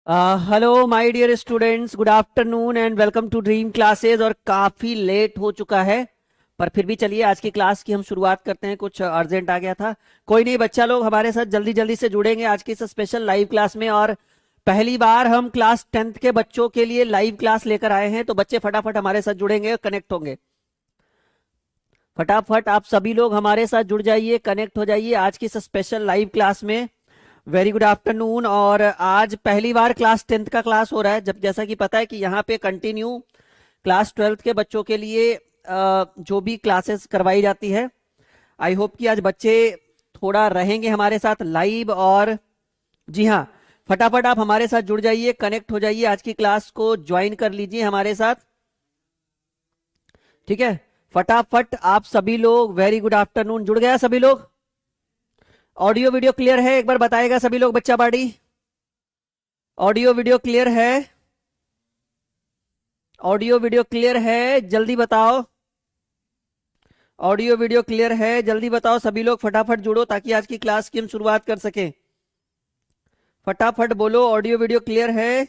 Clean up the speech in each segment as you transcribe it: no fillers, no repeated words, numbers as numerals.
Hello my dear students, good afternoon and welcome to Dream Classes. और काफ़ी late हो चुका है, पर फिर भी चलिए आज की क्लास की हम शुरुआत करते हैं। कुछ अर्जेंट आ गया था। कोई नहीं, बच्चा लोग हमारे साथ जल्दी जल्दी से जुड़ेंगे आज की इस स्पेशल लाइव क्लास में। और पहली बार हम क्लास 10th के बच्चों के लिए लाइव क्लास लेकर आए हैं, तो बच्चे फटाफट हमारे साथ जुड़ेंगे, कनेक्ट होंगे। फटाफट आप सभी लोग हमारे साथ जुड़ जाइए, कनेक्ट हो जाइए आज की इस स्पेशल लाइव क्लास में। Very good afternoon. और आज पहली बार क्लास 10th का क्लास हो रहा है, जब जैसा कि पता है कि यहाँ पे कंटिन्यू क्लास 12th के बच्चों के लिए जो भी क्लासेस करवाई जाती है। आई होप कि आज बच्चे थोड़ा रहेंगे हमारे साथ लाइव। और जी हाँ, फटाफट आप हमारे साथ जुड़ जाइए, कनेक्ट हो जाइए, आज की क्लास को ज्वाइन कर लीजिए हमारे साथ। ठीक है, फटाफट आप सभी लोग। Very good afternoon. जुड़ गया सभी लोग? ऑडियो वीडियो क्लियर है? एक बार बताएगा सभी लोग, बच्चा बाड़ी। ऑडियो वीडियो क्लियर है? ऑडियो वीडियो क्लियर है? जल्दी बताओ। ऑडियो वीडियो क्लियर है? जल्दी बताओ सभी लोग, फटाफट जुड़ो ताकि आज की क्लास की हम शुरुआत कर सकें। फटाफट बोलो, ऑडियो वीडियो क्लियर है?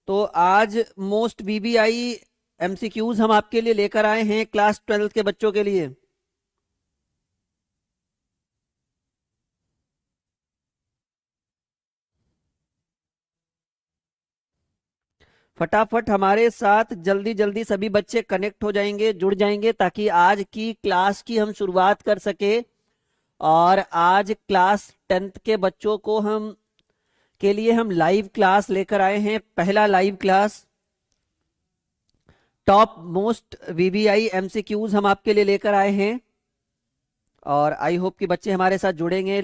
तो आज मोस्ट वीबीआई एमसीक्यूज हम आपके लिए लेकर आए हैं क्लास 12th के बच्चों के लिए। फटाफट हमारे साथ जल्दी जल्दी सभी बच्चे कनेक्ट हो जाएंगे, जुड़ जाएंगे, ताकि आज की क्लास की हम शुरुआत कर सके। और आज क्लास 10th के बच्चों को हम के लिए हम लाइव क्लास लेकर आए हैं, पहला live class. Top most VVI MCQs हम आपके लिए लेकर आए हैं। और आई होप कि बच्चे हमारे साथ जुड़ेंगे।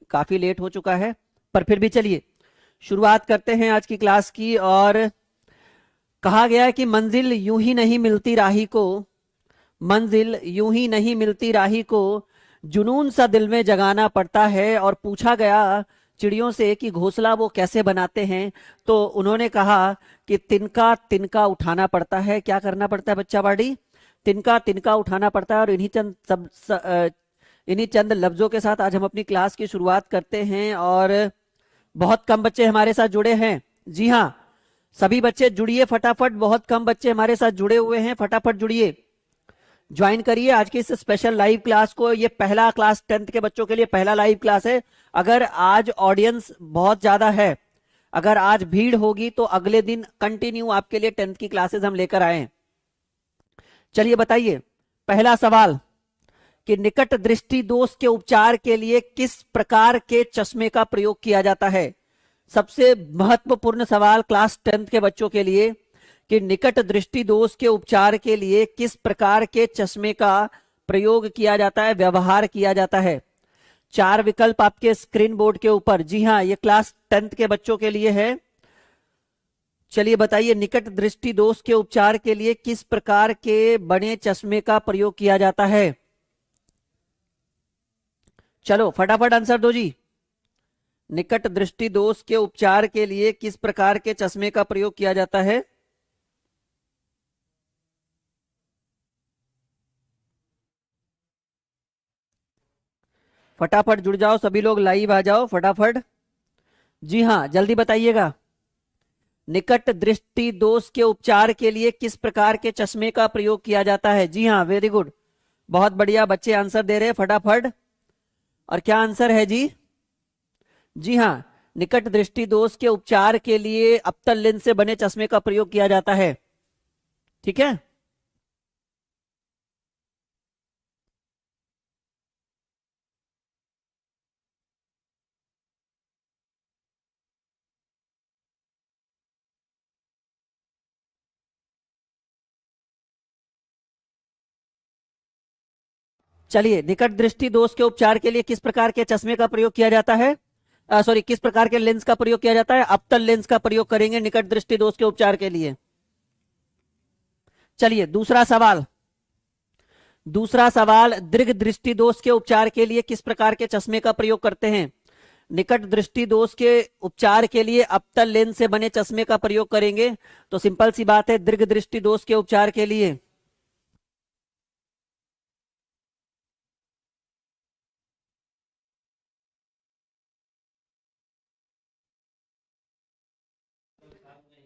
काफी लेट हो चुका है, पर फिर भी चलिए शुरुआत करते हैं आज की क्लास की। और कहा गया है कि मंजिल यूं ही नहीं मिलती राही को, मंजिल यूं ही नहीं मिलती राही को, जुनून सा दिल में जगाना पड़ता है। और पूछा गया चिड़ियों से कि घोंसला वो कैसे बनाते हैं, तो उन्होंने कहा कि तिनका तिनका उठाना पड़ता है। क्या करना पड़ता है बच्चा बाड़ी? तिनका तिनका उठाना पड़ता है। और इन्हीं चंद लफ्जों के साथ आज हम अपनी क्लास की शुरुआत करते हैं। और बहुत कम बच्चे हमारे साथ जुड़े हैं। जी हाँ, सभी बच्चे जुड़िए फटाफट। बहुत कम बच्चे हमारे साथ जुड़े हुए हैं, फटाफट जुड़िए, ज्वाइन करिए आज की इस स्पेशल लाइव क्लास को। ये पहला क्लास 10th के बच्चों के लिए पहला लाइव क्लास है। अगर आज ऑडियंस बहुत ज्यादा है, अगर आज भीड़ होगी, तो अगले दिन कंटिन्यू आपके लिए 10th की क्लासेस हम लेकर आए हैं। चलिए बताइए, पहला सवाल कि निकट दृष्टि दोष के उपचार के लिए किस प्रकार के चश्मे का प्रयोग किया जाता है। सबसे महत्वपूर्ण सवाल क्लास 10th के बच्चों के लिए कि निकट दृष्टि दोष के उपचार के लिए किस प्रकार के चश्मे का प्रयोग किया जाता है, व्यवहार किया जाता है। चार विकल्प आपके स्क्रीन बोर्ड के ऊपर। जी हाँ, ये क्लास 10th के बच्चों के लिए है। चलिए बताइए, निकट दृष्टि दोष के उपचार के लिए किस प्रकार के बड़े चश्मे का प्रयोग किया जाता है। चलो फटाफट आंसर दो जी। निकट दृष्टि दोष के उपचार के लिए किस प्रकार के चश्मे का प्रयोग किया जाता है? फटाफट जुड़ जाओ सभी लोग, लाइव आ जाओ फटाफट। जी हाँ, जल्दी बताइएगा। निकट दृष्टि दोष के उपचार के लिए किस प्रकार के चश्मे का प्रयोग किया जाता है? जी हाँ, वेरी गुड, बहुत बढ़िया, बच्चे आंसर दे रहे हैं फटाफट। और क्या आंसर है जी? जी हाँ, निकट दृष्टि दोष के उपचार के लिए अप्तल लेंस से बने चश्मे का प्रयोग किया जाता है। ठीक है, चलिए, निकट दृष्टि दोष के उपचार के लिए किस प्रकार के चश्मे का प्रयोग किया जाता है, सॉरी, किस प्रकार के लेंस का प्रयोग किया जाता है? अप्तल लेंस का प्रयोग करेंगे निकट दृष्टि दोष के उपचार के लिए। चलिए दूसरा सवाल। दूसरा सवाल, दीर्घ दृष्टि दोष के उपचार के लिए किस प्रकार के चश्मे का प्रयोग करते हैं? निकट दृष्टि दोष के उपचार के लिए अप्तल लेंस से बने चश्मे का प्रयोग करेंगे। तो सिंपल सी बात है, दीर्घ दृष्टि दोष के उपचार के लिए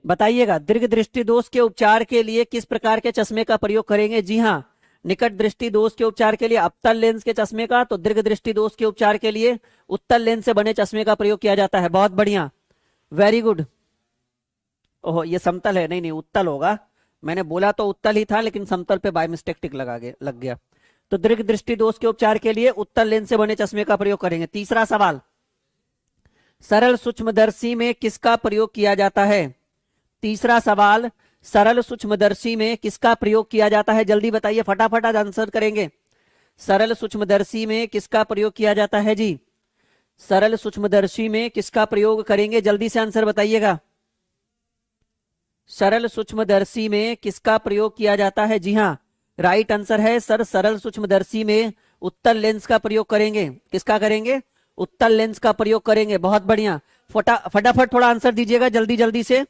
बताइएगा, दीर्घ दृष्टि दोष के उपचार के लिए किस प्रकार के चश्मे का प्रयोग करेंगे? जी हाँ, निकट दृष्टि दोष के उपचार के लिए अवतल लेंस के चश्मे का, तो दीर्घ दृष्टि दोष के उपचार के लिए उत्तल लेंस से बने चश्मे का प्रयोग किया जाता है। बहुत बढ़िया, वेरी गुड। ओहो, ये समतल है, नहीं नहीं उत्तल होगा, मैंने बोला तो उत्तल ही था लेकिन समतल पे बाय मिस्टेक टिक लग गया। तो दीर्घ दृष्टि दोष के उपचार के लिए उत्तल लेंस से बने चश्मे का प्रयोग करेंगे। तीसरा सवाल, सरल सूक्ष्मदर्शी में किसका प्रयोग किया जाता है? तीसरा सवाल, सरल सूक्ष्मदर्शी में किसका प्रयोग किया जाता है? जल्दी बताइए, फटाफट आज आंसर करेंगे। सरल सूक्ष्मदर्शी में किसका प्रयोग किया जाता है जी? सरल सूक्ष्मदर्शी में किसका प्रयोग करेंगे? जल्दी से आंसर बताइएगा। सरल सूक्ष्मदर्शी में किसका प्रयोग किया जाता है? जी हाँ, राइट आंसर है सर, सरल सूक्ष्मदर्शी में उत्तल लेंस का प्रयोग करेंगे। किसका करेंगे? उत्तल लेंस का प्रयोग करेंगे। बहुत बढ़िया, फटाफट थोड़ा आंसर दीजिएगा जल्दी जल्दी से।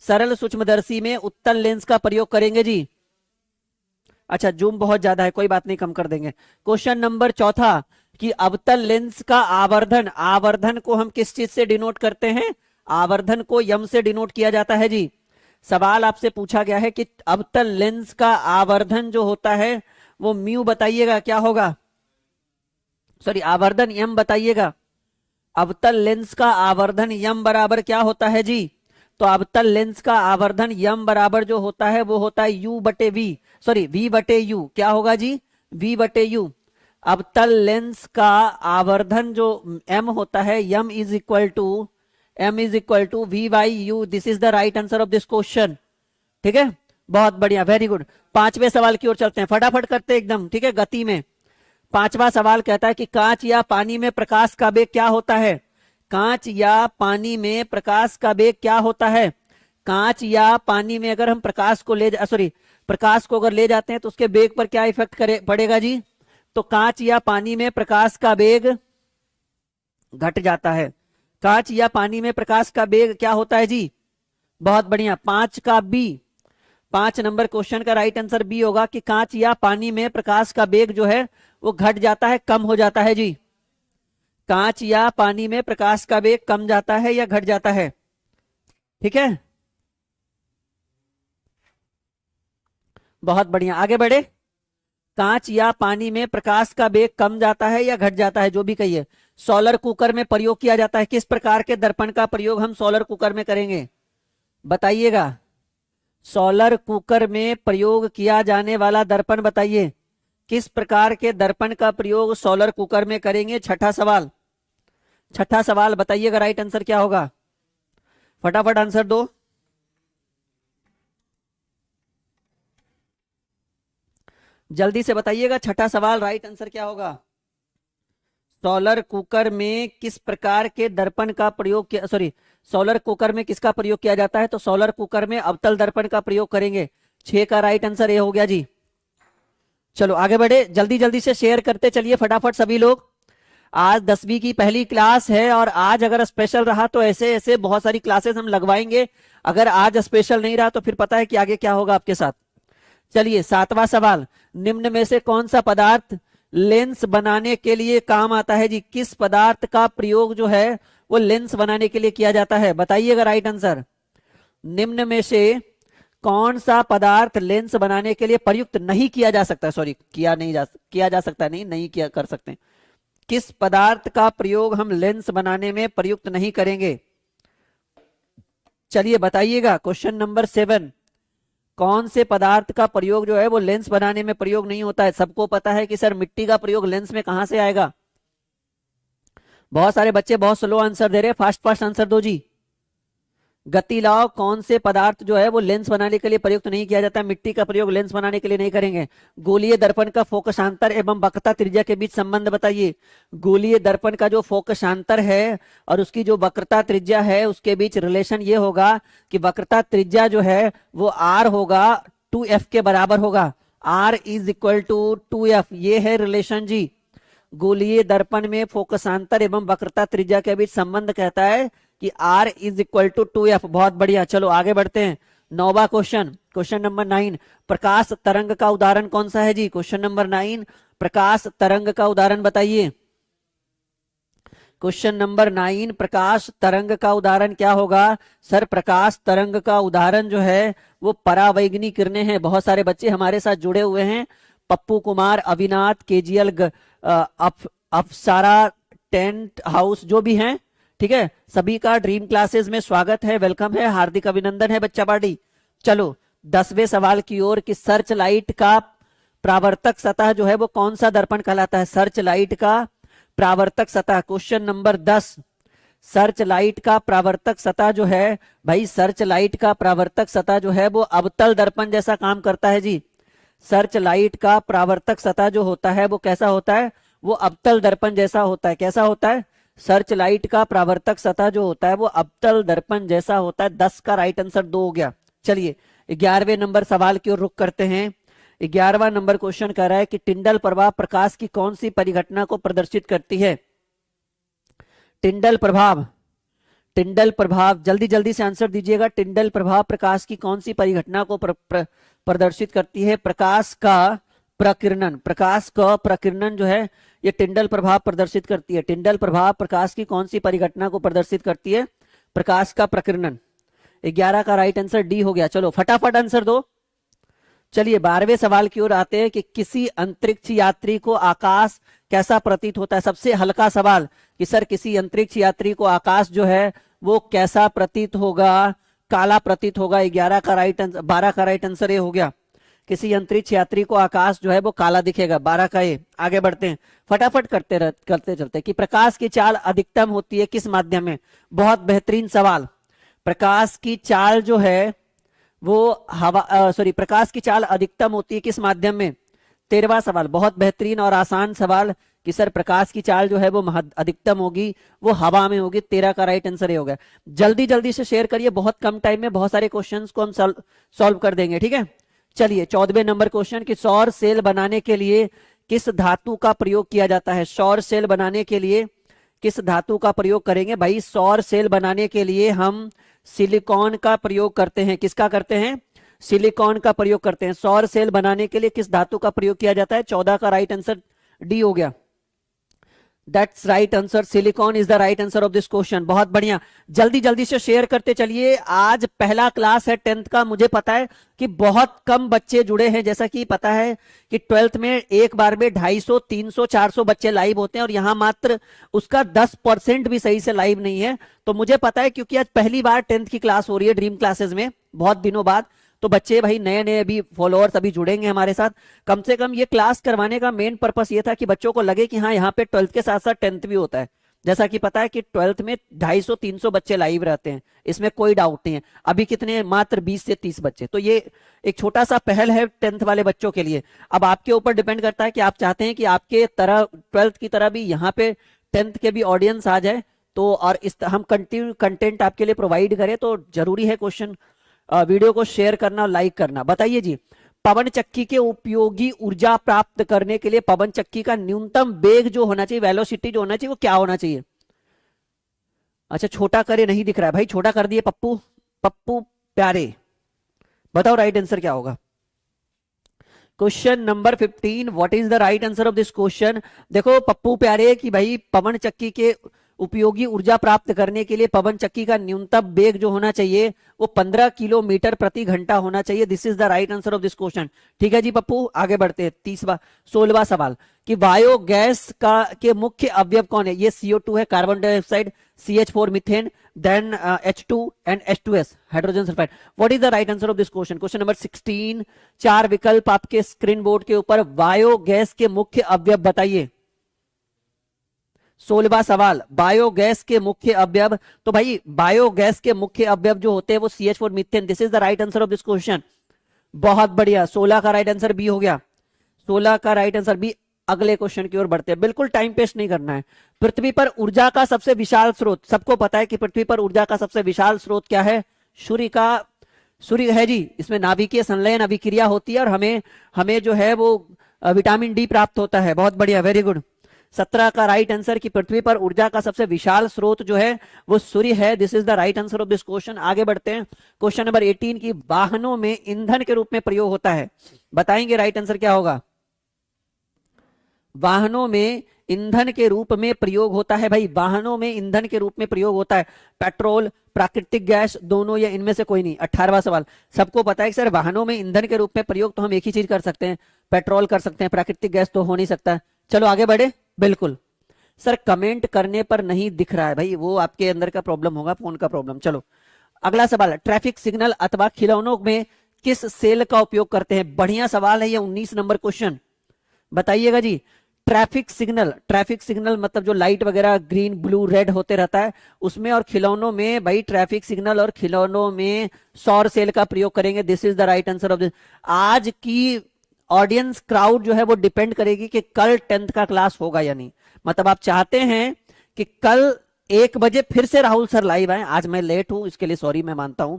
सरल सूक्ष्मदर्शी में उत्तल लेंस का प्रयोग करेंगे जी। अच्छा, जूम बहुत ज्यादा है, कोई बात नहीं, कम कर देंगे। क्वेश्चन नंबर चौथा, कि अवतल लेंस का आवर्धन, आवर्धन को हम किस चीज से डिनोट करते हैं? आवर्धन को यम से डिनोट किया जाता है जी। सवाल आपसे पूछा गया है कि अवतल लेंस का आवर्धन जो होता है वो म्यू बताइएगा, क्या होगा? सॉरी, आवर्धन यम बताइएगा। अवतल लेंस का आवर्धन यम बराबर क्या होता है जी? तो अवतल लेंस का आवर्धन यम बराबर जो होता है वो होता है यू बटे वी, सॉरी वी बटे यू। क्या होगा जी? वी बटे यू। अवतल लेंस का आवर्धन जो एम होता है, M is equal to V by U. This is the right answer of this question. ठीक है, बहुत बढ़िया, वेरी गुड। पांचवें सवाल की ओर चलते हैं, फटाफट करते हैं एकदम, ठीक है, गति में। पांचवा सवाल कहता है कि कांच या पानी में प्रकाश का वेग क्या होता है? कांच या पानी में प्रकाश का वेग क्या होता है? कांच या पानी में अगर हम प्रकाश को प्रकाश को अगर ले जाते हैं तो उसके वेग पर क्या इफेक्ट पड़ेगा जी? तो कांच या पानी में प्रकाश का वेग घट जाता है। कांच या पानी में प्रकाश का वेग क्या होता है जी? बहुत बढ़िया, 5 का बी, 5 नंबर क्वेश्चन का राइट आंसर बी होगा कि कांच या पानी में प्रकाश का वेग जो है वो घट जाता है, कम हो जाता है जी। कांच या पानी में प्रकाश का वेग कम जाता है या घट जाता है? ठीक है, बहुत बढ़िया, आगे बढ़े। कांच या पानी में प्रकाश का वेग कम जाता है या घट जाता है, जो भी कहिए। सोलर कुकर में प्रयोग किया जाता है। किस प्रकार के दर्पण का प्रयोग हम सोलर कुकर में करेंगे? बताइएगा। सोलर कुकर में प्रयोग किया जाने वाला दर्पण बताइए, किस प्रकार के दर्पण का प्रयोग सोलर कुकर में करेंगे? छठा सवाल बताइएगा, राइट आंसर क्या होगा? फटाफट आंसर दो। जल्दी से बताइएगा, छठा सवाल राइट आंसर क्या होगा? सोलर कुकर में किस प्रकार के दर्पण का प्रयोग किया, सोलर कुकर में किसका प्रयोग किया जाता है? तो सोलर कुकर में अवतल दर्पण का प्रयोग करेंगे। 6 का राइट आंसर ये हो गया जी। चलो आगे बढ़े, जल्दी जल्दी से शेयर करते चलिए फटाफट सभी लोग। आज 10वीं की पहली क्लास है और आज अगर स्पेशल रहा तो ऐसे ऐसे बहुत सारी क्लासेस हम लगवाएंगे। अगर आज स्पेशल नहीं रहा तो फिर पता है कि आगे क्या होगा आपके साथ। चलिए 7वां सवाल, निम्न में से कौन सा पदार्थ लेंस बनाने के लिए काम आता है जी? किस पदार्थ का प्रयोग जो है वो लेंस बनाने के लिए किया जाता है? बताइएगा राइट आंसर। निम्न में से कौन सा पदार्थ लेंस बनाने के लिए प्रयुक्त नहीं किया जा सकता? किया जा सकता नहीं किया कर सकते। किस पदार्थ का प्रयोग हम लेंस बनाने में प्रयुक्त नहीं करेंगे? चलिए बताइएगा। क्वेश्चन नंबर 7, कौन से पदार्थ का प्रयोग जो है वो लेंस बनाने में प्रयोग नहीं होता है? सबको पता है कि सर मिट्टी का प्रयोग लेंस में कहां से आएगा? बहुत सारे बच्चे बहुत स्लो आंसर दे रहे हैं, फास्ट आंसर दो जी। गति लाओ, कौन से पदार्थ जो है वो लेंस बनाने के लिए प्रयुक्त नहीं किया जाता है? मिट्टी का प्रयोग लेंस बनाने के लिए नहीं करेंगे। गोलीय दर्पण का फोकसांतर एवं वक्रता त्रिज्या के बीच संबंध बताइए। गोलीय दर्पण का जो फोकसांतर है और उसकी जो वक्रता त्रिज्या है उसके बीच रिलेशन ये होगा कि वक्रता त्रिज्या जो है वो आर होगा 2f के बराबर होगा। R is equal to 2f, ये है रिलेशन जी। गोलीय दर्पण में फोकसांतर एवं वक्रता त्रिज्या के बीच संबंध कहता है कि R is equal to 2f। बहुत बढ़िया, चलो आगे बढ़ते हैं। 9वां क्वेश्चन, क्वेश्चन नंबर 9, प्रकाश तरंग का उदाहरण कौन सा है जी? क्वेश्चन नंबर 9, प्रकाश तरंग का उदाहरण बताइए। क्वेश्चन नंबर 9, प्रकाश तरंग का उदाहरण क्या होगा? सर प्रकाश तरंग का उदाहरण जो है वो परावैगनी किरणें हैं। बहुत सारे बच्चे हमारे साथ जुड़े हुए हैं, पप्पू कुमार, अविनाथ, केजीएल, अफसारा, टेंट हाउस जो भी हैं, ठीक है, सभी का ड्रीम क्लासेस में स्वागत है, वेलकम है, हार्दिक अभिनंदन है बच्चा पार्टी। चलो 10वें सवाल की ओर कि सर्च लाइट का प्रावर्तक सतह जो है वो कौन सा दर्पण कहलाता है? सर्च लाइट का प्रावर्तक सतह, क्वेश्चन नंबर 10, सर्च लाइट का प्रावर्तक सतह जो है भाई, सर्च लाइट का प्रावर्तक सतह जो है वो अवतल दर्पण जैसा काम करता है जी। सर्च लाइट का प्रावर्तक सतह जो होता है वो कैसा होता है? वो अवतल दर्पण जैसा होता है। कैसा होता है? सर्च लाइट का प्रावर्तक सतह जो होता है वो अवतल दर्पण जैसा होता है। 10 का राइट आंसर 2 हो गया। चलिए 11वें नंबर सवाल की ओर रुख करते हैं। 11वां नंबर क्वेश्चन कह रहा है कि टिंडल प्रभाव प्रकाश की कौन सी परिघटना को प्रदर्शित करती है? टिंडल प्रभाव, टिंडल प्रभाव, जल्दी जल्दी से आंसर दीजिएगा। टिंडल प्रभाव प्रकाश की कौन सी परिघटना को प्रदर्शित करती है? प्रकाश का प्रकीर्णन। प्रकाश का प्रकीर्णन जो है ये टिंडल प्रभाव प्रदर्शित करती है। टिंडल प्रभाव प्रकाश की कौन सी परिघटना को प्रदर्शित करती है? प्रकाश का प्रकीर्णन। 11 का राइट आंसर डी हो गया। चलो फटाफट आंसर दो। चलिए 12वें सवाल की ओर आते हैं कि किसी अंतरिक्ष यात्री को आकाश कैसा प्रतीत होता है? सबसे हल्का सवाल कि सर किसी अंतरिक्ष यात्री को आकाश जो है वो कैसा प्रतीत होगा? काला प्रतीत होगा। 11 का राइट आंसर, 12 का राइट आंसर ये हो गया। किसी अंतरिक्ष यात्री को आकाश जो है वो काला दिखेगा। 12 का ये। आगे बढ़ते हैं, फटाफट करते चलते कि प्रकाश की चाल अधिकतम होती है किस माध्यम में? बहुत बेहतरीन सवाल। प्रकाश की चाल जो है वो प्रकाश की चाल अधिकतम होती है किस माध्यम में? 13वां सवाल, बहुत बेहतरीन और आसान सवाल कि सर प्रकाश की चाल जो है वो अधिकतम होगी वो हवा में होगी। 13 का राइट आंसर ये हो गया। जल्दी जल्दी से शेयर करिए, बहुत कम टाइम में बहुत सारे क्वेश्चंस को हम सॉल्व कर देंगे, ठीक है। चलिए 14वें नंबर क्वेश्चन कि सौर सेल बनाने के लिए किस धातु का प्रयोग किया जाता है? सौर सेल बनाने के लिए किस धातु का प्रयोग करेंगे? भाई सौर सेल बनाने के लिए हम सिलिकॉन का प्रयोग करते हैं। किसका करते हैं? सिलिकॉन का प्रयोग करते हैं। सौर सेल बनाने के लिए किस धातु का प्रयोग किया जाता है? 14 का राइट आंसर डी हो गया। That's right answer, silicon is the right answer of this question. बहुत बढ़िया, जल्दी जल्दी से शेयर करते चलिए। आज पहला क्लास है 10th का। मुझे पता है कि बहुत कम बच्चे जुड़े हैं, जैसा कि पता है कि 12th में एक बार में 250, 300, 400 बच्चे लाइव होते हैं और यहां मात्र उसका 10% भी सही से लाइव नहीं है। तो मुझे पता है क्योंकि आज पहली बार 10th की क्लास हो रही है ड्रीम क्लासेस में, बहुत दिनों बाद। तो बच्चे भाई नए नए अभी फॉलोअर्स अभी जुड़ेंगे हमारे साथ। कम से कम ये क्लास करवाने का मेन पर्पस ये था कि बच्चों को लगे कि हाँ यहाँ पे 12th के साथ साथ 10th भी होता है। जैसा कि पता है कि 12th में 250, 300 बच्चे लाइव रहते हैं, इसमें कोई डाउट नहीं है। अभी कितने? मात्र 20 से 30 बच्चे। तो ये एक छोटा सा पहल है 10th वाले बच्चों के लिए। अब आपके ऊपर डिपेंड करता है कि आप चाहते हैं कि आपके तरह 12th की तरह भी यहाँ पे 10th के भी ऑडियंस आ जाए, तो और इस हम कंटिन्यू कंटेंट आपके लिए प्रोवाइड करें, तो जरूरी है क्वेश्चन वीडियो को शेयर करना और लाइक करना। बताइए जी, पवन चक्की के उपयोगी ऊर्जा प्राप्त करने के लिए पवन चक्की का न्यूनतम वेग जो होना चाहिए, वेलोसिटी जो होना चाहिए, वो क्या होना चाहिए? अच्छा छोटा करे, नहीं दिख रहा है भाई, छोटा कर दिए पप्पू, पप्पू प्यारे, बताओ राइट आंसर क्या होगा? Question number 15, what is the right answer of this question? देखो पप्पू प्यारे कि भाई पवन चक्की के उपयोगी ऊर्जा प्राप्त करने के लिए पवन चक्की का न्यूनतम वेग जो होना चाहिए वो 15 किलोमीटर प्रति घंटा होना चाहिए। This is the right answer of this question. ठीक है जी पप्पू, आगे बढ़ते हैं। 16वां सवाल कि बायोगैस का के मुख्य अवयव कौन है? ये CO2 है, carbon dioxide, CH4 methane, then H2 and H2S hydrogen sulphide. What is the right answer of this question? Question number 16, 4 विकल्प आपके स्क्रीन बोर्ड के ऊपर। बायोगैस के मुख्य अवयव बताइए। 16वां सवाल, बायोगैस के मुख्य अवयव। तो भाई बायोगैस के मुख्य अवयव जो होते हैं वो CH4 methane. This is the right answer of this question. बहुत बढ़िया, 16 का राइट आंसर बी हो गया। 16 का राइट आंसर बी। अगले क्वेश्चन की ओर बढ़ते हैं, बिल्कुल टाइम वेस्ट नहीं करना है। पृथ्वी पर ऊर्जा का सबसे विशाल स्रोत, सबको पता है कि पृथ्वी पर ऊर्जा का सबसे विशाल स्रोत क्या है? सूर्य है जी। इसमें नाभिकीय संलयन अभिक्रिया होती है और हमें जो है वो विटामिन डी प्राप्त होता है। बहुत बढ़िया, वेरी गुड। 17 का राइट आंसर कि पृथ्वी पर ऊर्जा का सबसे विशाल स्रोत जो है वो सूर्य है। This is the right answer of this question. आगे बढ़ते हैं। क्वेश्चन नंबर 18 की वाहनों में ईंधन के रूप में प्रयोग होता है, बताएंगे राइट आंसर क्या होगा? वाहनों में ईंधन के रूप में प्रयोग होता है? भाई वाहनों में ईंधन के रूप में प्रयोग होता है पेट्रोल, प्राकृतिक गैस, दोनों या इनमें से कोई नहीं। 18वां सवाल, सबको पता है कि सर वाहनों में ईंधन के रूप में प्रयोग तो हम एक ही चीज कर सकते हैं, पेट्रोल कर सकते हैं, प्राकृतिक गैस तो हो नहीं सकता। चलो आगे बढ़े। बिल्कुल सर, कमेंट करने पर नहीं दिख रहा है भाई, वो आपके अंदर का प्रॉब्लम होगा, फोन का प्रॉब्लम। चलो अगला सवाल, ट्रैफिक सिग्नल अथवा खिलौनों में किस सेल का उपयोग करते हैं? बढ़िया सवाल है ये, 19 नंबर क्वेश्चन, बताइएगा जी। ट्रैफिक सिग्नल, ट्रैफिक सिग्नल मतलब जो लाइट वगैरह ग्रीन ब्लू रेड होते रहता है उसमें, और खिलौनों में भाई ट्रैफिक सिग्नल और खिलौनों में सौर सेल का प्रयोग करेंगे। This is the right answer of this. आज की ऑडियंस क्राउड जो है वो डिपेंड करेगी कि कल 10th का क्लास होगा या नहीं। मतलब आप चाहते हैं कि कल 1 बजे फिर से राहुल सर लाइव आए, आज मैं लेट हूं इसके लिए सॉरी, मैं मानता हूं।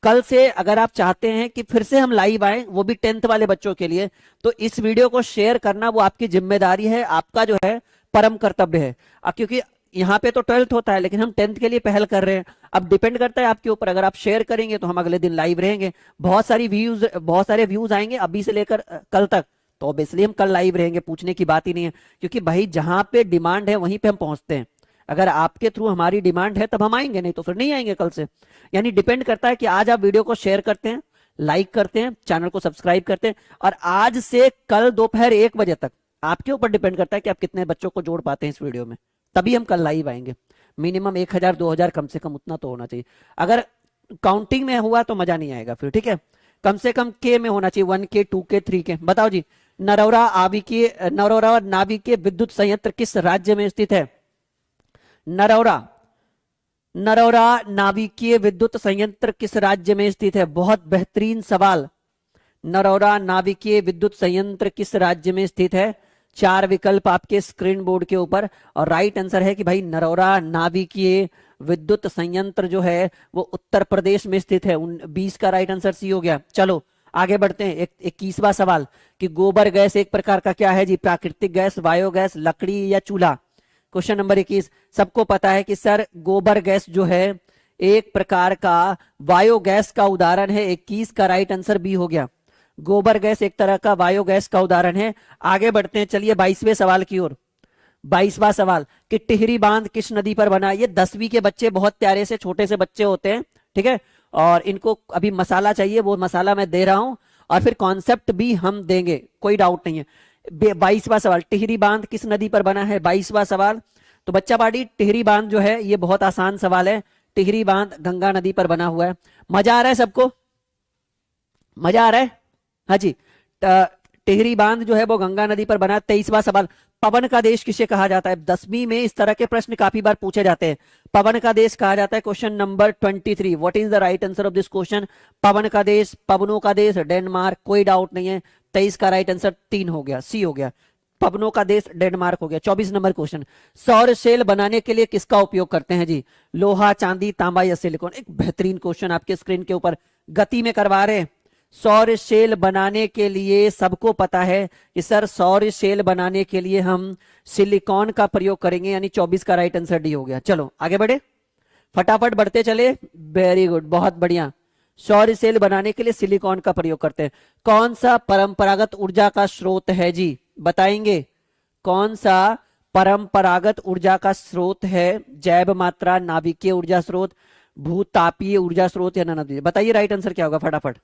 कल से अगर आप चाहते हैं कि फिर से हम लाइव आए, वो भी 10th वाले बच्चों के लिए, तो इस वीडियो को शेयर करना वो आपकी जिम्मेदारी है, आपका जो है परम कर्तव्य है। क्योंकि यहाँ पे तो 12th होता है लेकिन हम 10th के लिए पहल कर रहे हैं। अब डिपेंड करता है आपके ऊपर, अगर आप शेयर करेंगे तो हम अगले दिन लाइव रहेंगे, बहुत सारे व्यूज आएंगे अभी से लेकर कल तक, तो ऑब्वियसली हम कल लाइव रहेंगे, पूछने की बात ही नहीं है। क्योंकि भाई जहां पे डिमांड है वहीं पे हम पहुंचते हैं, अगर आपके थ्रू हमारी डिमांड है तब हम आएंगे, नहीं तो फिर नहीं आएंगे कल से। यानी डिपेंड करता है कि आज आप वीडियो को शेयर करते हैं, लाइक करते हैं, चैनल को सब्सक्राइब करते हैं, और आज से कल दोपहर 1 बजे तक आपके ऊपर डिपेंड करता है कि आप कितने बच्चों को जोड़ पाते हैं इस वीडियो में, तभी हम कल लाइव आएंगे। मिनिमम 1000-2000 कम से कम उतना तो होना चाहिए। अगर काउंटिंग में हुआ तो मजा नहीं आएगा फिर, ठीक है। कम से कम के में होना चाहिए, 1K 2K 3K। बताओ जी, नरौरा नाभिकीय विद्युत संयंत्र किस राज्य में स्थित है? नरौरा नरौरा नाभिकीय विद्युत संयंत्र किस राज्य में स्थित है? बहुत बेहतरीन सवाल। नरौरा नाभिकीय विद्युत संयंत्र किस राज्य में स्थित है? 4 विकल्प आपके स्क्रीन बोर्ड के ऊपर, और राइट आंसर है कि भाई नरौरा नाभिकीय विद्युत संयंत्र जो है वो उत्तर प्रदेश में स्थित है। 20 का राइट आंसर सी हो गया। चलो आगे बढ़ते हैं। 21वां सवाल कि गोबर गैस एक प्रकार का क्या है जी? प्राकृतिक गैस, बायोगैस, लकड़ी या चूल्हा? क्वेश्चन नंबर 21, सबको पता है कि सर गोबर गैस जो है एक प्रकार का बायोगैस का उदाहरण है। 21 का राइट आंसर बी हो गया। गोबर गैस एक तरह का बायोगैस का उदाहरण है। आगे बढ़ते हैं, चलिए 22वें सवाल की ओर। 22वां सवाल कि टिहरी बांध किस नदी पर बना? ये 10वीं के बच्चे, बहुत प्यारे से छोटे से बच्चे होते हैं, ठीक है, और इनको अभी मसाला चाहिए, वो मसाला मैं दे रहा हूं, और फिर कॉन्सेप्ट भी हम देंगे, कोई डाउट नहीं है। 22वां सवाल, टिहरी बांध किस नदी पर बना है? 22वां सवाल। तो बच्चा पार्टी, टिहरी बांध जो है ये बहुत आसान सवाल है। टिहरी बांध गंगा नदी पर बना हुआ है। मजा आ रहा है सबको? मजा आ रहा है? हाँ जी। टिहरी बांध जो है वो गंगा नदी पर बना। 23वां सवाल, पवन का देश किसे कहा जाता है? 10वीं में इस तरह के प्रश्न काफी बार पूछे जाते हैं। पवन का देश कहा जाता है। Question number 23, what is the right answer of this question? पवन का देश, पवनों का देश, डेनमार्क, कोई डाउट नहीं है। 23 का राइट आंसर 3 हो गया, सी हो गया, पवनों का देश डेनमार्क हो गया। 24 नंबर क्वेश्चन, सौर सेल बनाने के लिए किसका उपयोग करते हैं जी? लोहा, चांदी, तांबा या सिलिकॉन? एक बेहतरीन क्वेश्चन आपके स्क्रीन के ऊपर गति में करवा रहे हैं। सौर सेल बनाने के लिए सबको पता है कि सर सौर सेल बनाने के लिए हम सिलिकॉन का प्रयोग करेंगे, यानी 24 का राइट आंसर डी हो गया। चलो आगे बढ़े, फटाफट बढ़ते चले। वेरी गुड, बहुत बढ़िया। सौर सेल बनाने के लिए सिलिकॉन का प्रयोग करते हैं। कौन सा परंपरागत ऊर्जा का स्रोत है जी? बताएंगे कौन सा परंपरागत ऊर्जा का स्रोत है? जैव मात्रा, नाभिकीय ऊर्जा स्रोत, भूतापीय ऊर्जा स्रोत या नन? बताइए राइट आंसर क्या होगा फटाफट।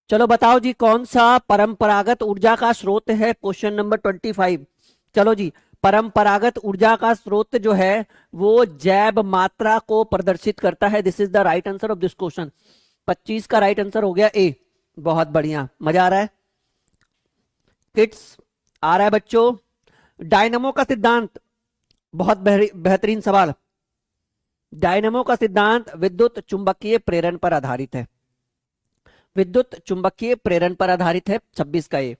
चलो बताओ जी, कौन सा परंपरागत ऊर्जा का स्रोत है? Question number 25। चलो जी, परंपरागत ऊर्जा का स्रोत जो है वो जैव मात्रा को प्रदर्शित करता है। This is the right answer of this question. 25 का राइट आंसर हो गया ए। बहुत बढ़िया, मजा आ रहा है किड्स? आ रहा है बच्चों? डायनमो का सिद्धांत, बहुत बेहतरीन सवाल। डायनमो का सिद्धांत विद्युत चुंबकीय प्रेरण पर आधारित है। विद्युत चुंबकीय प्रेरण पर आधारित है 26 का ये।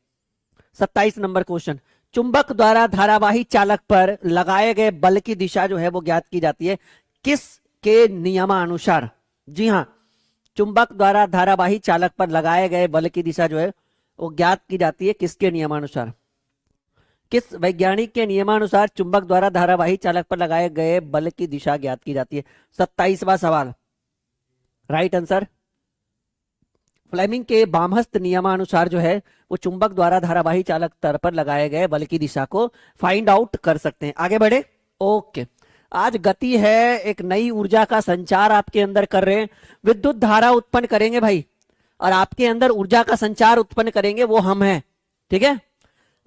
27 नंबर क्वेश्चन, चुंबक द्वारा धारावाही चालक पर लगाए गए बल की दिशा जो है वो ज्ञात की जाती है किस के नियमानुसार? जी हाँ, चुंबक द्वारा धारावाही चालक पर लगाए गए बल की दिशा जो है वो ज्ञात की जाती है किसके नियमानुसार? किस वैज्ञानिक के नियमानुसार चुंबक द्वारा धारावाही चालक पर लगाए गए बल की दिशा ज्ञात की जाती है? 27वां सवाल, राइट आंसर फ्लेमिंग के बामहस्त नियमानुसार जो है वो चुंबक द्वारा धारावाही चालक तल पर लगाए गए बल की दिशा को फाइंड आउट कर सकते हैं। आगे बढ़े। ओके, आज गति है, एक नई ऊर्जा का संचार आपके अंदर कर रहे हैं, विद्युत धारा उत्पन्न करेंगे भाई, और आपके अंदर ऊर्जा का संचार उत्पन्न करेंगे वो हम हैं। ठीक है,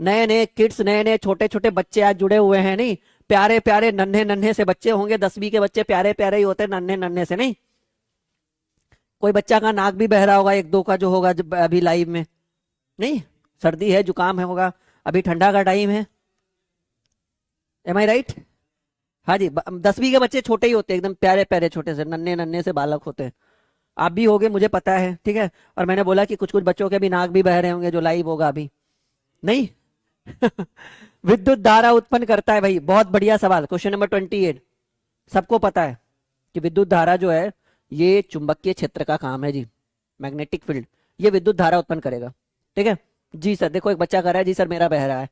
नए नए किड्स, नए नए छोटे छोटे बच्चे आज जुड़े हुए हैं, नहीं प्यारे प्यारे नन्हे नन्हे से बच्चे होंगे, 10वीं के बच्चे प्यारे प्यारे ही होते हैं, नन्हे नन्हे से नहीं। कोई बच्चा का नाक भी बह रहा होगा, एक दो का जो होगा अभी लाइव में, नहीं सर्दी है जुकाम है होगा, अभी ठंडा का टाइम है। एम आई राइट? हाँ जी, 10वीं के बच्चे छोटे ही होते हैं, एकदम प्यारे प्यारे छोटे से नन्हे नन्हे से बालक होते हैं। आप भी होगे मुझे पता है, ठीक है। और मैंने बोला कि कुछ कुछ बच्चों के भी नाक भी बह रहे होंगे जो लाइव होगा अभी, नहीं। विद्युत धारा उत्पन्न करता है भाई, बहुत बढ़िया सवाल। क्वेश्चन नंबर 28, सबको पता है कि विद्युत धारा जो है ये चुंबकीय क्षेत्र का काम है जी, मैग्नेटिक फील्ड, ये विद्युत धारा उत्पन्न करेगा। ठीक है जी सर, देखो एक बच्चा कर रहा है जी सर मेरा बह रहा है।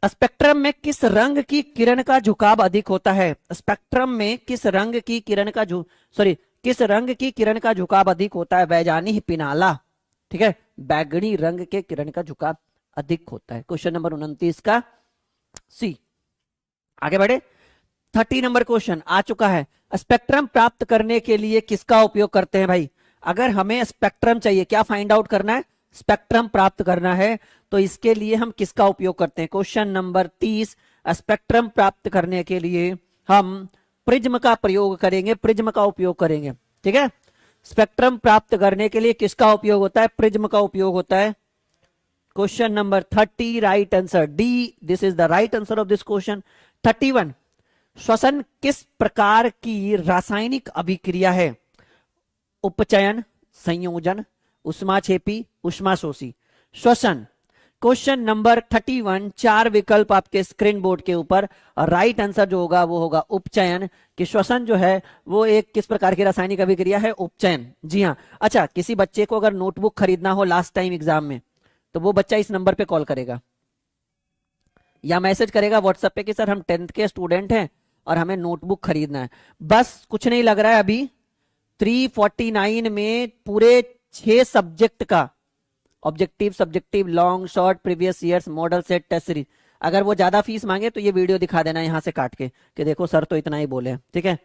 स्पेक्ट्रम में किस रंग की किरण का झुकाव अधिक होता है? स्पेक्ट्रम में किस रंग की किरण का किस रंग की किरण का झुकाव अधिक होता है? वैजानी पिनाला, ठीक है, बैगनी रंग के किरण का झुकाव अधिक होता है। क्वेश्चन नंबर 29 का सी। आगे बढ़े। 30 नंबर क्वेश्चन आ चुका है। स्पेक्ट्रम प्राप्त करने के लिए किसका उपयोग करते हैं भाई? अगर हमें स्पेक्ट्रम चाहिए, क्या फाइंड आउट करना है? स्पेक्ट्रम प्राप्त करना है, तो इसके लिए हम किसका उपयोग करते हैं? क्वेश्चन नंबर 30, स्पेक्ट्रम प्राप्त करने के लिए हम प्रिज्म का प्रयोग करेंगे, प्रिज्म का उपयोग करेंगे। ठीक है, स्पेक्ट्रम प्राप्त करने के लिए किसका उपयोग होता है? प्रिज्म का उपयोग होता है। Question number 30, right answer D, this is the right answer of this question. 31, श्वसन किस प्रकार की रासायनिक अभिक्रिया है? उपचयन, संयोजन, उष्माक्षेपी, उष्माशोषी। श्वसन। क्वेश्चन नंबर 31, 4 विकल्प आपके स्क्रीन बोर्ड के ऊपर, और राइट आंसर जो होगा वो होगा उपचयन। कि श्वसन जो है वो एक किस प्रकार की रासायनिक अभिक्रिया है? उपचयन। जी हाँ। अच्छा, किसी बच्चे को अगर नोटबुक खरीदना हो लास्ट टाइम एग्जाम में, तो वो बच्चा इस नंबर पे कॉल करेगा या मैसेज करेगा व्हाट्सएप पे कि सर हम 10th के स्टूडेंट हैं और हमें नोटबुक खरीदना है। बस कुछ नहीं लग रहा है, अभी 349 में पूरे 6 सब्जेक्ट का objective, subjective, long, short, previous years, model set, test series. अगर वो ज्यादा फीस मांगे तो ये वीडियो दिखा देना यहां से काट के कि देखो सर तो इतना ही बोले। ठीक है,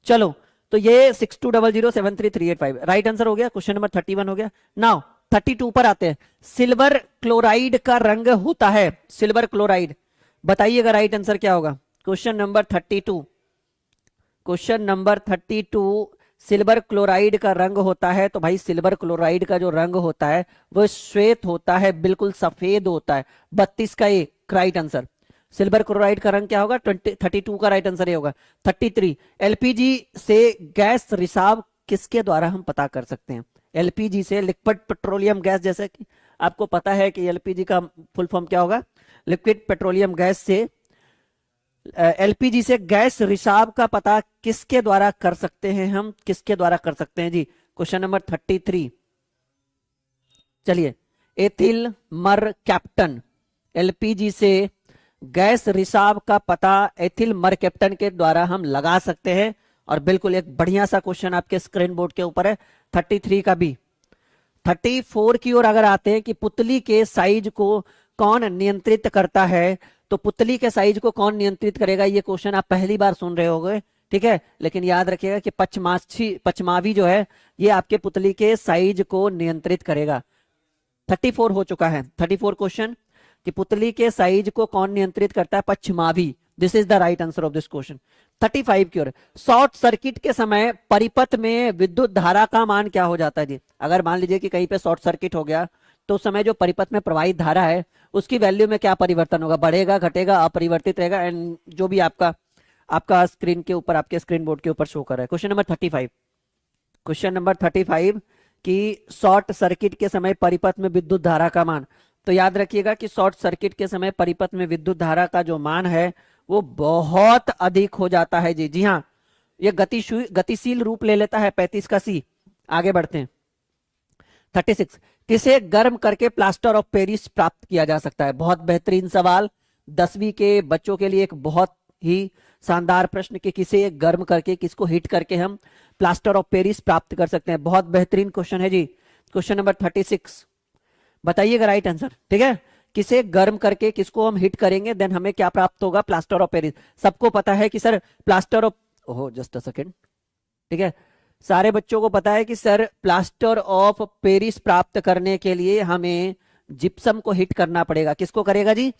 चलो, तो ये 6200733885 राइट आंसर हो गया। क्वेश्चन नंबर 31 हो गया। नाउ 32 पर आते हैं। सिल्वर क्लोराइड का रंग होता है, सिल्वर क्लोराइड, बताइएगा राइट आंसर क्या होगा? Question number 32, question number 32, silver chloride का रंग होता है, तो भाई सिल्वर क्लोराइड का जो रंग होता है वो श्वेत होता है, बिल्कुल सफेद होता है। 32 का ए राइट आंसर। सिल्वर क्लोराइड का रंग क्या होगा? 32 का राइट आंसर ये होगा। 33, एलपीजी से गैस रिसाव किसके द्वारा हम पता कर सकते हैं? एलपीजी से, लिक्विड पेट्रोलियम गैस, जैसे कि आपको पता है कि एलपीजी का फुल फॉर्म क्या होगा? लिक्विड पेट्रोलियम गैस से, एलपीजी से गैस रिसाव का पता किसके द्वारा कर सकते हैं हम? किसके द्वारा कर सकते हैं जी? क्वेश्चन नंबर 33, चलिए, एथिल मर कैप्टन, एलपीजी से गैस रिसाव का पता एथिल मर कैप्टन के द्वारा हम लगा सकते हैं। और बिल्कुल एक बढ़िया सा क्वेश्चन आपके स्क्रीन बोर्ड के ऊपर है 33 का भी। 34 की ओर अगर आते हैं कि पुतली के साइज को कौन नियंत्रित करता है, तो पुतली के साइज को कौन नियंत्रित करेगा? ये क्वेश्चन आप पहली बार सुन रहे होंगे, ठीक है, लेकिन याद रखिएगा कि पचमावी जो है ये आपके पुतली के साइज को नियंत्रित करेगा। 34 हो चुका है। 34 क्वेश्चन कि पुतली के साइज को कौन नियंत्रित करता है? पचमावी। This is the right answer of this question. 35 की ओर, शॉर्ट सर्किट के समय परिपथ में विद्युत धारा का मान क्या हो जाता है जी? अगर मान लीजिए कि कहीं पे शॉर्ट सर्किट हो गया तो उस समय जो परिपथ में प्रवाहित धारा है उसकी वैल्यू में क्या परिवर्तन होगा? बढ़ेगा, घटेगा, अपरिवर्तित रहेगा? एंड जो भी आपका स्क्रीन के ऊपर, आपके स्क्रीन बोर्ड के ऊपर शो कर रहा है। क्वेश्चन नंबर 35, क्वेश्चन नंबर 35 कि शॉर्ट सर्किट के समय परिपथ में विद्युत धारा का मान। तो याद रखिएगा कि शॉर्ट सर्किट के समय परिपथ में विद्युत धारा का जो मान है वो बहुत अधिक हो जाता है जी। जी हाँ, ये गतिशील रूप ले लेता है। 35 का सी। आगे बढ़ते हैं। 36, किसे गर्म करके प्लास्टर ऑफ पेरिस प्राप्त किया जा सकता है? बहुत बेहतरीन सवाल, 10वीं के बच्चों के लिए एक बहुत ही शानदार प्रश्न कि किसे गर्म करके, किसको हीट करके हम प्लास्टर ऑफ पेरिस प्राप्त कर सकते हैं। बहुत बेहतरीन क्वेश्चन है जी। क्वेश्चन नंबर 36 बताइएगा राइट आंसर। ठीक है, किसे गर्म करके किसको हम हिट करेंगे देन हमें क्या प्राप्त होगा? Plaster of Paris. सबको पता है कि सर प्लास्टर ऑफ, ओहो जस्ट अ सेकेंड, ठीक है, सारे बच्चों को पता है कि सर प्लास्टर ऑफ पेरिस प्राप्त करने के लिए हमें जिप्सम को हिट करना पड़ेगा। किसको करेगा जी?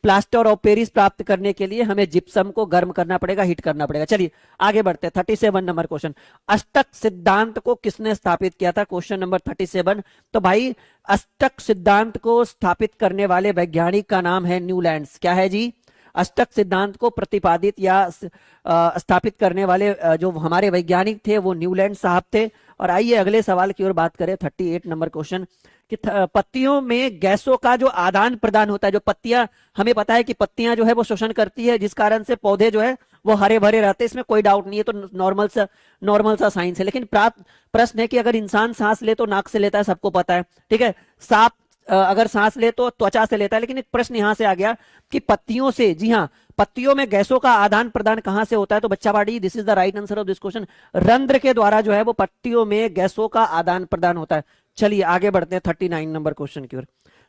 प्लास्टर ऑफ पेरिस प्राप्त करने के लिए हमें जिप्सम को गर्म करना पड़ेगा, हिट करना पड़ेगा। चलिए आगे बढ़ते हैं। 37 नंबर क्वेश्चन, अष्टक सिद्धांत को किसने स्थापित किया था? Question number 37। तो भाई अष्टक सिद्धांत को स्थापित करने वाले वैज्ञानिक का नाम है न्यूलैंड्स। क्या है जी? अष्टक सिद्धांत को प्रतिपादित या स्थापित करने वाले जो हमारे वैज्ञानिक थे वो न्यूलैंड साहब थे। और आइए अगले सवाल की ओर बात करें। 38 नंबर क्वेश्चन कि पत्तियों में गैसों का जो आदान प्रदान होता है, जो पत्तियां, हमें पता है कि पत्तियां जो है वो शोषण करती है, जिस कारण से पौधे जो है वो हरे भरे रहते हैं, इसमें कोई डाउट नहीं है, तो नॉर्मल सा साइंस है। लेकिन प्राप्त प्रश्न है कि अगर इंसान सांस ले तो नाक से लेता है, सबको पता है। ठीक है, सांप अगर सांस ले तो त्वचा से लेता है। लेकिन एक प्रश्न यहां से आ गया कि पत्तियों से, जी हाँ, पत्तियों में गैसों का आदान प्रदान कहां से होता है? तो बच्चा party, this is the right answer of this question. रंध्र के द्वारा जो है वो पत्तियों में गैसों का आदान प्रदान होता है। चलिए आगे बढ़ते हैं 39 नंबर क्वेश्चन की ओर।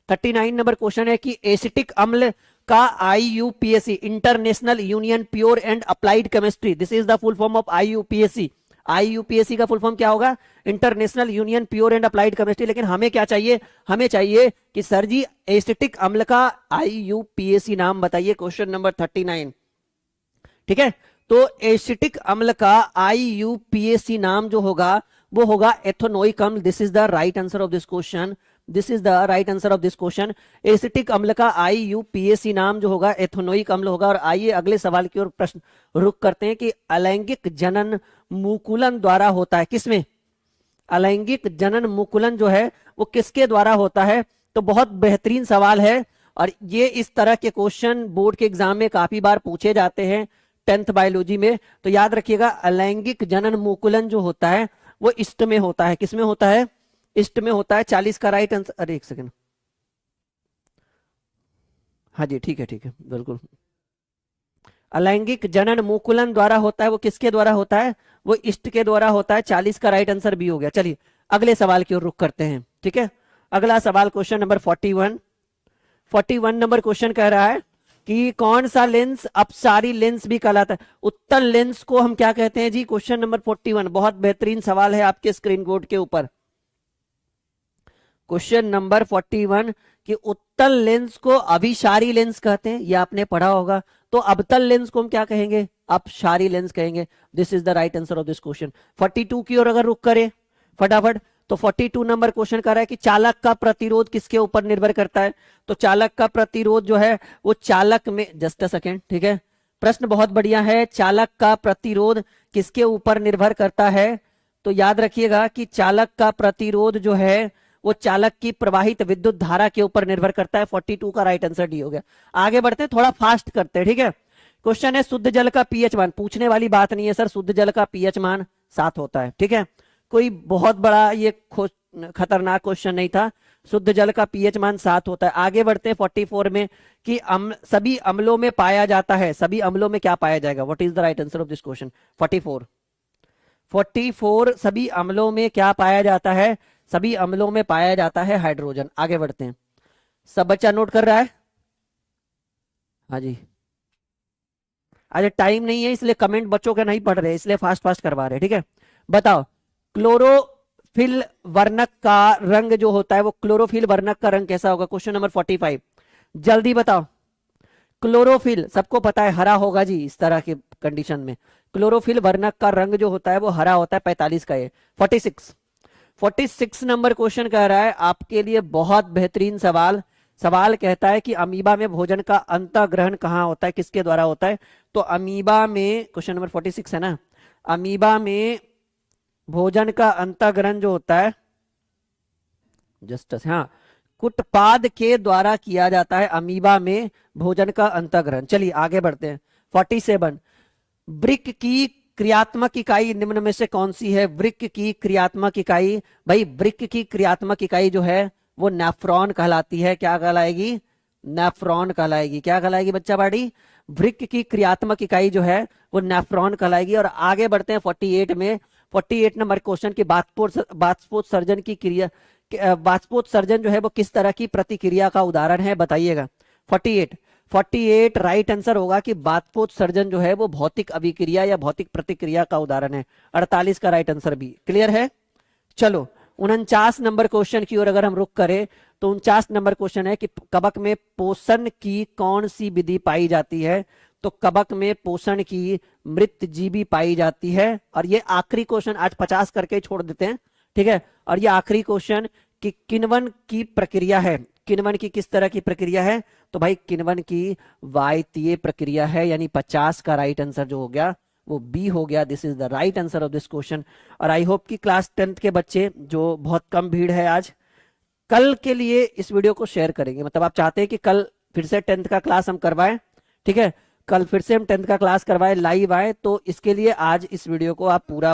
39 नंबर क्वेश्चन है कि एसिटिक अम्ल का IUPAC, international union pure and applied chemistry, this is the full form of IUPAC। IUPAC का फुल फॉर्म क्या होगा? International union pure and applied chemistry. लेकिन हमें क्या चाहिए? हमें चाहिए कि सर जी एसिटिक अम्ल का IUPAC नाम बताइए। Question number 39। ठीक है, तो एसिटिक अम्ल का IUPAC नाम जो होगा वो होगा एथेनोइक अम्ल। This is the right answer of this question. This is the right answer of this question. Acetic अम्ल का IUPAC नाम जो होगा एथेनोइक अम्ल होगा। और आइए अगले सवाल की ओर प्रश्न रुक करते हैं कि अलैंगिक जनन मुकुलन द्वारा होता है किसमें? अलैंगिक जनन मुकुलन जो है वो किसके द्वारा होता है? तो बहुत बेहतरीन सवाल है और ये इस तरह के क्वेश्चन बोर्ड के एग्जाम में काफी बार पूछे जाते हैं 10th बायोलॉजी में। तो याद रखिएगा अलैंगिक जनन मुकुलन जो होता है वो इष्ट में होता है। किसमें होता है? इष्ट में होता है। 40 का राइट आंसर, अरे एक सेकंड, हाँ जी ठीक है बिल्कुल। अलैंगिक जनन मुकुलन द्वारा होता है, वो किसके द्वारा होता है? वो इष्ट के द्वारा होता है। 40 का राइट आंसर भी हो गया। चलिए अगले सवाल की ओर रुख करते हैं। ठीक है, अगला सवाल क्वेश्चन नंबर 41 नंबर क्वेश्चन कह रहा है कि कौन सा लेंस अपसारी लेंस भी कहलाता है? उत्तल लेंस को हम क्या कहते हैं जी? क्वेश्चन नंबर 41 बहुत बेहतरीन सवाल है आपके स्क्रीन बोर्ड के ऊपर। क्वेश्चन नंबर 41 कि उत्तल लेंस को अभिसारी लेंस कहते हैं, ये आपने पढ़ा होगा। तो अवतल लेंस को हम क्या कहेंगे? अपसारी लेंस कहेंगे। This is the right answer of this question. 42 की ओर अगर रुक करें फटाफट, तो 42 नंबर क्वेश्चन कर रहा है कि चालक का प्रतिरोध किसके ऊपर निर्भर करता है? तो चालक का प्रतिरोध जो है वो चालक में, जस्ट अ सेकेंड, ठीक है, प्रश्न बहुत बढ़िया है। चालक का प्रतिरोध किसके ऊपर निर्भर करता है? तो याद रखिएगा कि चालक का प्रतिरोध जो है वो चालक की प्रवाहित विद्युत धारा के ऊपर निर्भर करता है। 42 का राइट आंसर डी हो गया। आगे बढ़ते हैं, थोड़ा फास्ट करते हैं। ठीक है, क्वेश्चन है शुद्ध जल का पीएच मान। पूछने वाली बात नहीं है सर, शुद्ध जल का पीएच मान 7 होता है। ठीक है, कोई बहुत बड़ा ये खतरनाक क्वेश्चन नहीं था। शुद्ध जल का पीएच मान 7 होता है। आगे बढ़ते हैं 44 में कि सभी अम्लों में पाया जाता है। सभी अम्लों में क्या पाया जाएगा? What is the right answer of this question? 44 सभी अम्लों में क्या पाया जाता है? सभी अम्लों में पाया जाता है हाइड्रोजन। आगे बढ़ते हैं। सब बच्चा नोट कर रहा है? हाँ जी, आज टाइम नहीं है इसलिए कमेंट बच्चों के नहीं पढ़ रहे, इसलिए फास्ट फास्ट करवा रहे। ठीक है, बताओ क्लोरोफिल वर्णक का रंग जो होता है वो क्लोरोफिल वर्णक का रंग कैसा होगा? क्वेश्चन नंबर 45 जल्दी बताओ। क्लोरोफिल सबको पता है हरा होगा जी। इस तरह के कंडीशन में क्लोरोफिल वर्णक का रंग जो होता है वो हरा होता है। 45 का ये। 46 नंबर क्वेश्चन कह रहा है आपके लिए बहुत बेहतरीन सवाल कहता है कि अमीबा में भोजन का अंतःग्रहण कहाँ होता है? किसके द्वारा होता है? तो अमीबा में, क्वेश्चन नंबर 46 है ना, अमीबा में भोजन का अंतःग्रहण जो होता है, जस्ट हाँ, कुटपाद के द्वारा किया जाता है अमीबा में भोजन का अंतःग्रहण। चलिए आगे बढ़ते हैं। 47, वृक्क की क्रियात्मक इकाई निम्न में से कौन सी है? वृक्क की क्रियात्मक इकाई, भाई वृक्क की क्रियात्मक इकाई जो है वो नेफ्रॉन कहलाती है। क्या कहलाएगी? नेफ्रॉन कहलाएगी। क्या कहलाएगी बच्चा बाड़ी? वृक्क की क्रियात्मक इकाई जो है वो नेफ्रॉन कहलाएगी। और आगे बढ़ते हैं 48 में। 48 नंबर क्वेश्चन की बाष्पोत्सर्जन की क्रिया, बाष्पोत्सर्जन जो है वो किस तरह की प्रतिक्रिया का उदाहरण है, बताइएगा। 48 राइट आंसर होगा कि बाष्पोत्सर्जन जो है वो भौतिक अभिक्रिया या भौतिक प्रतिक्रिया का उदाहरण है। 48 का राइट आंसर भी। क्लियर है? चलो 49 नंबर क्वेश्चन की ओर अगर हम रुक करें तो 49 नंबर क्वेश्चन है कि कवक में पोषण की कौन सी विधि पाई जाती है? तो कवक में पोषण की मृतजीवी पाई जाती है। और ये आखिरी क्वेश्चन, आज 50 करके छोड़ देते हैं, ठीक है। और ये आखिरी क्वेश्चन कि किण्वन की प्रक्रिया है, किण्वन की किस तरह की प्रक्रिया है? तो भाई किण्वन की वायतीय प्रक्रिया है, यानी 50 का राइट आंसर जो हो गया वो बी हो गया। This is the right answer of this question. और आई होप कि क्लास 10th के बच्चे, जो बहुत कम भीड़ है आज, कल के लिए इस वीडियो को शेयर करेंगे। मतलब आप चाहते हैं कि कल फिर से 10th का क्लास हम करवाएं, ठीक है, कल फिर से हम 10th का क्लास करवाएं, लाइव आए, तो इसके लिए आज इस वीडियो को आप पूरा